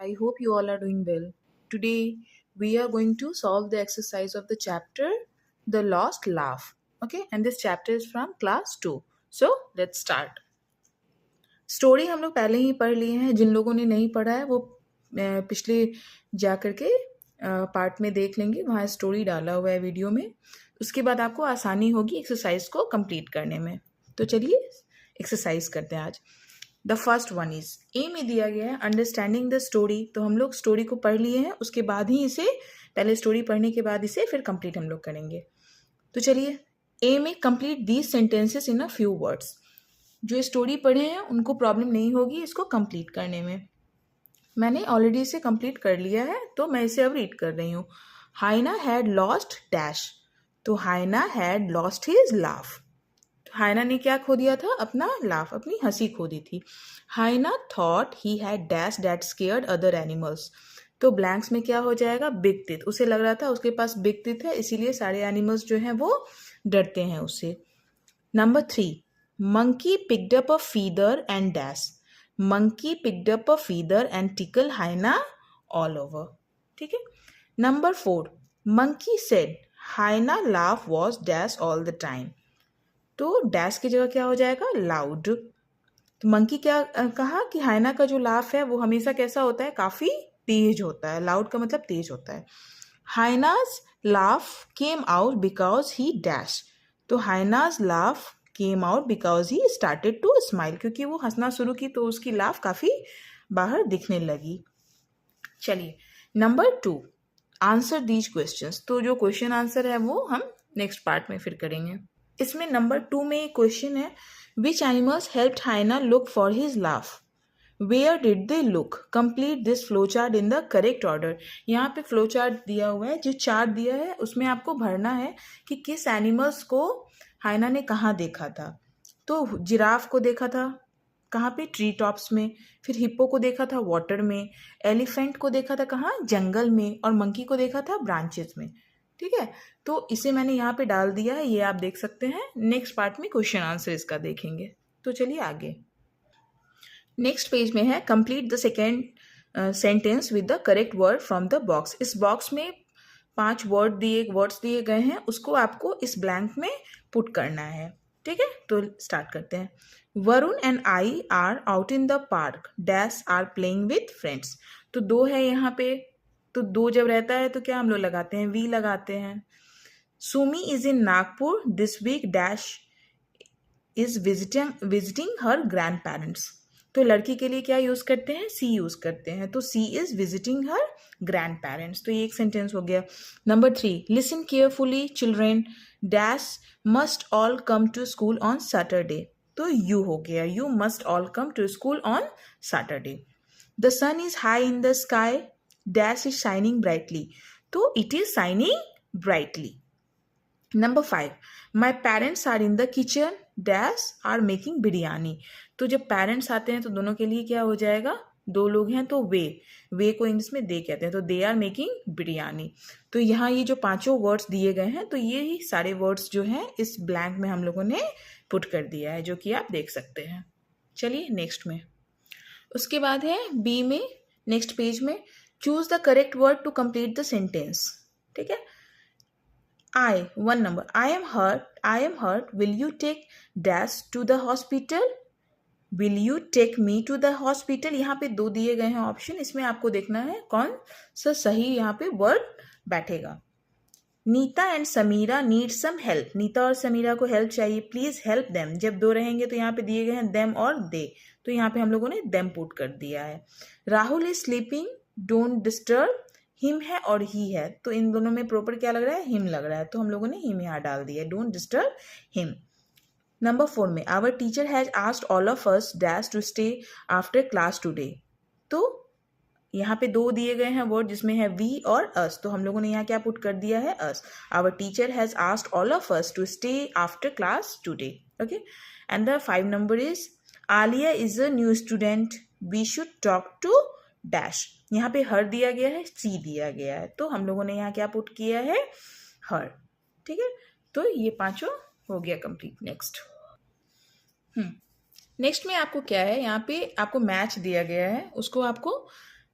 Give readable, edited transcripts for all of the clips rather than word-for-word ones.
I hope you all are doing well. Today we are going to solve the exercise of the chapter The Lost Laugh. Okay, and this chapter is from class 2. So let's start. Story हम लोग पहले ही पढ़ लिए हैं. जिन लोगों ने नहीं पढ़ा है वो पिछले जा करके पार्ट में देख लेंगे. वहाँ स्टोरी डाला हुआ है वीडियो में. उसके बाद आपको आसानी होगी एक्सरसाइज को कंप्लीट करने में. तो चलिए एक्सरसाइज करते हैं आज. The first one is a में दिया गया है अंडरस्टैंडिंग द स्टोरी. तो हम लोग स्टोरी को पढ़ लिए हैं, उसके बाद ही इसे पहले स्टोरी पढ़ने के बाद इसे फिर कंप्लीट हम लोग करेंगे. तो चलिए ए में complete these sentences in a few words. जो स्टोरी पढ़े हैं उनको प्रॉब्लम नहीं होगी इसको कंप्लीट करने में. मैंने ऑलरेडी इसे कंप्लीट कर लिया है तो मैं इसे अब रीड कर रही हूँ. हाइना हैड लॉस्ट डैश. तो हाइना हैड लॉस्ट हिज लाफ. हाइना ने क्या खो दिया था? अपना लाफ, अपनी हंसी खो दी थी. Hyena thought he had dash that scared other animals. तो ब्लैंक्स में क्या हो जाएगा? Big teeth. उसे लग रहा था उसके पास बिग टीथ है, इसीलिए सारे एनिमल्स जो हैं वो डरते हैं उससे. Number 3, monkey picked up a feather and dash. Monkey picked up a feather and tickle hyena all over. ठीक है. Number 4, monkey said hyena laugh was dash all the time. तो डैश की जगह क्या हो जाएगा? लाउड. तो मंकी क्या कहा कि हाइना का जो लाफ है वो हमेशा कैसा होता है? काफ़ी तेज होता है. लाउड का मतलब तेज होता है. Hyena's laugh came out because he dash. तो hyena's laugh came out because he started to smile. क्योंकि वो हंसना शुरू की तो उसकी लाफ काफ़ी बाहर दिखने लगी. चलिए नंबर 2, आंसर दीज क्वेश्चंस. तो जो क्वेश्चन आंसर है वो हम नेक्स्ट पार्ट में फिर करेंगे. इसमें नंबर 2 में एक क्वेश्चन है, which animals helped hyena look for his laugh. Where did they look. Complete this flow chart in the correct order. यहाँ पे फ्लो चार्ट दिया हुआ है, जो चार्ट दिया है उसमें आपको भरना है कि किस एनिमल्स को हाइना ने कहाँ देखा था. तो जिराफ को देखा था कहाँ पे? ट्री टॉप्स में. फिर हिप्पो को देखा था वाटर में. एलिफेंट को देखा था कहाँ? जंगल में. और मंकी को देखा था ब्रांचेस में. ठीक है. तो इसे मैंने यहाँ पे डाल दिया है, ये आप देख सकते हैं. नेक्स्ट पार्ट में क्वेश्चन आंसर इसका देखेंगे. तो चलिए आगे. नेक्स्ट पेज में है complete the second sentence with the correct word from the box. इस बॉक्स में 5 वर्ड्स दिए गए हैं, उसको आपको इस ब्लैंक में पुट करना है. ठीक है. तो स्टार्ट करते हैं. Varun and I are out in the park dash are playing with friends. तो 2 है यहाँ पे. तो 2 जब रहता है तो क्या हम लोग लगाते हैं? वी लगाते हैं. Sumi is in Nagpur this week dash is visiting her grand parents. तो लड़की के लिए क्या यूज करते हैं? सी यूज करते हैं. तो she is visiting her grand parents. तो ये एक सेंटेंस हो गया. Number 3, listen carefully children dash must all come to school on Saturday. तो यू हो गया. You must all come to school on Saturday. The sun is high in the sky dash is shining brightly. तो it is shining brightly. Number 5, my parents are in the kitchen dash are making biryani. तो जब parents आते हैं तो दोनों के लिए क्या हो जाएगा? 2 लोग हैं तो वे को इंग्लिश में दे कहते हैं. तो दे आर मेकिंग बिरयानी. तो यहाँ ये जो 5 वर्ड्स दिए गए हैं तो ये ही सारे वर्ड्स जो हैं इस ब्लैंक में हम लोगों ने पुट कर दिया है, जो कि आप देख सकते हैं. चलिए नेक्स्ट में. उसके बाद है बी में नेक्स्ट पेज में choose the correct word to complete the sentence. ठीक है. I, 1 number. I am hurt. Will you take dash to the hospital? Will you take me to the hospital? यहाँ पे 2 दिए गए हैं ऑप्शन. इसमें आपको देखना है कौन सा सही यहाँ पे वर्ड बैठेगा. Nita and Samira need some help. Nita और समीरा को हेल्प चाहिए. Please help them. जब 2 रहेंगे तो यहाँ पे दिए गए हैं देम और दे. तो यहाँ पे हम लोगों ने देम पुट कर दिया है. Rahul is sleeping don't disturb. Him है और ही है तो इन दोनों में प्रॉपर क्या लग रहा है? हिम लग रहा है. तो हम लोगों ने हिम यहाँ डाल दिया. Don't disturb him. नंबर 4 में our teacher has asked all of us dash to stay after class today. तो यहाँ पे 2 दिए गए हैं वर्ड जिसमें है वी और अस. तो हम लोगों ने यहाँ क्या पुट कर दिया है? Us. Our teacher has asked all of us to stay after class today. Okay. And the 5 number is Alia is a new student we should talk to dash. यहाँ पे हर दिया गया है, सी दिया गया है. तो हम लोगों ने यहाँ क्या पुट किया है? हर. ठीक है. तो ये 5 हो गया कंप्लीट. नेक्स्ट में आपको क्या है? यहाँ पे आपको मैच दिया गया है, उसको आपको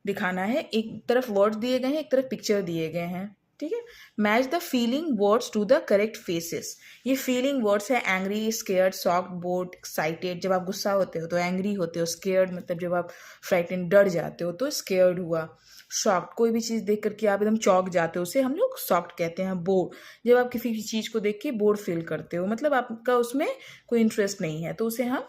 दिखाना है। एक तरफ वर्ड्स दिए गए हैं, एक तरफ पिक्चर दिए गए हैं, ठीक है। Match the feeling words to the correct faces. ये फीलिंग वर्ड्स है angry, scared, shocked, bored, excited. जब आप गुस्सा होते हो तो एंग्री होते हो, स्केयर्ड मतलब जब आप फ्राइटेंड डर जाते हो तो स्केयर्ड हुआ। शॉक्ड, कोई भी चीज़ देख करके आप एकदम चौंक जाते हो, उसे हम लोग शॉक्ड कहते हैं। बोर्ड, जब आप किसी भी चीज़ को देख के बोर्ड फील करते हो, मतलब आपका उसमें कोई इंटरेस्ट नहीं है, तो उसे हम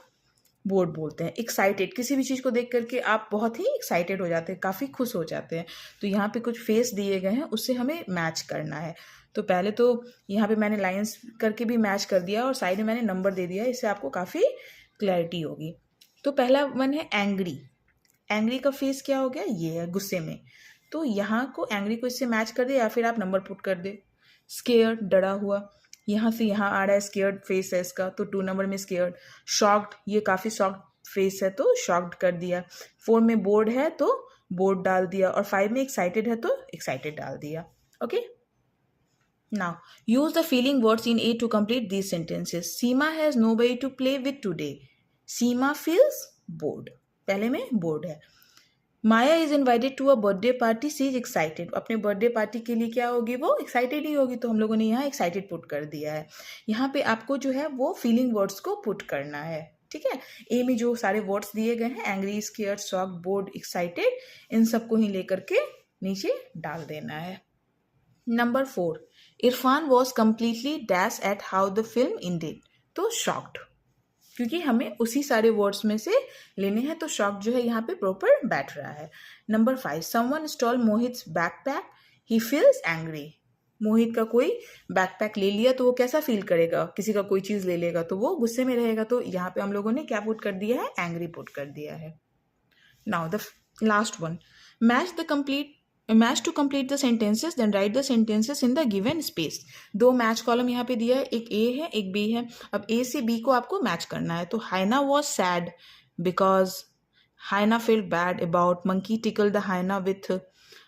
बोर्ड बोलते हैं। एक्साइटेड, किसी भी चीज़ को देख करके आप बहुत ही एक्साइटेड हो जाते हैं, काफ़ी खुश हो जाते हैं। तो यहाँ पे कुछ फेस दिए गए हैं, उससे हमें मैच करना है। तो पहले तो यहाँ पे मैंने लाइंस करके भी मैच कर दिया और साइड में मैंने नंबर दे दिया, इससे आपको काफ़ी क्लैरिटी होगी। तो पहला वन है एंग्री। एंग्री का फेस क्या हो गया, ये है गुस्से में। तो यहाँ को एंग्री को इससे मैच कर दे या फिर आप नंबर पुट कर दे। स्केयर्ड, डरा हुआ, यहाँ से यहाँ आ रहा है, स्केयर्ड फेस है इसका, तो 2 नंबर में स्केयर्ड। शॉक्ड, ये काफ़ी शॉक्ड फेस है तो शॉक्ड कर दिया। 4 में बोर्ड है तो बोर्ड डाल दिया, और 5 में एक्साइटेड है तो एक्साइटेड डाल दिया। Okay, now use the feeling words in a to complete these sentences. Seema has nobody to play with today. Seema feels bored, पहले में बोर्ड है। Maya is invited to a birthday party, she is excited. अपने birthday party के लिए क्या होगी, वो excited ही होगी, तो हम लोगों ने यहाँ एक्साइटेड पुट कर दिया है। यहाँ पे आपको जो है वो फीलिंग वर्ड्स को पुट करना है, ठीक है। ए में जो सारे वर्ड्स दिए गए हैं, angry, scared, shocked, bored, excited, इन सबको ही लेकर के नीचे डाल देना है। Number 4, Irfan was completely dash at how the film ended. तो शॉक्ड, क्योंकि हमें उसी सारे वर्ड्स में से लेने हैं, तो शॉक जो है यहाँ पे प्रॉपर बैठ रहा है। Number 5, someone stole Mohit's backpack, he feels angry. Mohit का कोई बैकपैक ले लिया तो वो कैसा फील करेगा, किसी का कोई चीज़ ले लेगा तो वो गुस्से में रहेगा, तो यहाँ पे हम लोगों ने क्या पुट कर दिया है, एंग्री पुट कर दिया है। Now the last one, match to complete the sentences, then write the sentences in the given space. 2 match column यहाँ पे दिया है, एक ए है एक बी है। अब ए से बी को आपको मैच करना है। तो hyena was sad because hyena feel bad about monkey tickle the hyena with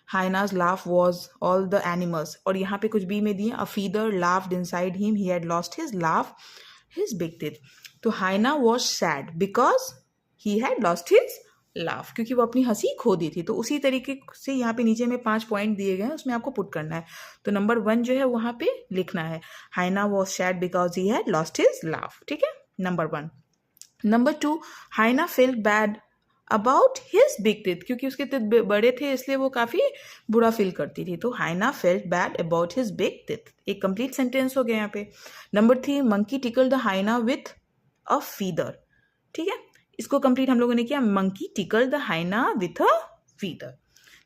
hyena's laugh was all the animals. और यहाँ पे कुछ बी में दिए, a feather laughed inside him, he had lost his laugh, his big teeth. तो hyena was sad because he had lost his laugh, क्योंकि वो अपनी हंसी खो दी थी। तो उसी तरीके से यहाँ पे नीचे में 5 पॉइंट दिए गए हैं, उसमें आपको पुट करना है। तो नंबर 1 जो है वहाँ पे लिखना है, hyena was sad because he had lost his laugh, ठीक है, number 1। Number 2, hyena felt bad about his big teeth, क्योंकि उसके टीथ बड़े थे इसलिए वो काफ़ी बुरा फील करती थी। तो hyena felt bad about his big teeth, एक कंप्लीट सेंटेंस हो गया यहाँ पे। Number 3, monkey tickle the hyena with a feather, ठीक है, इसको कंप्लीट हम लोगों ने किया, monkey tickle the hyena with a feather.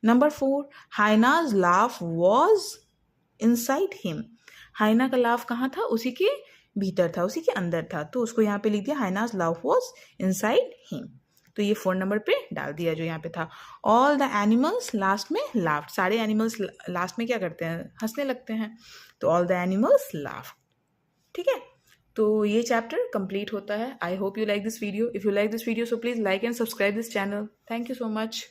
Number 4, hyena's laugh was inside him. Hyena का लाफ कहाँ था, उसी के भीतर था, उसी के अंदर था, तो उसको यहाँ पे लिख दिया, hyenas laugh was inside him. तो ये 4 नंबर पे डाल दिया जो यहाँ पे था। ऑल द एनिमल्स लास्ट में लाफ्ड, सारे एनिमल्स लास्ट में क्या करते हैं, हंसने लगते हैं, तो ऑल द एनिमल्स लाफ, ठीक है। तो ये चैप्टर कंप्लीट होता है। I hope you like this video. If you like this video so please like and subscribe this channel. Thank you so much.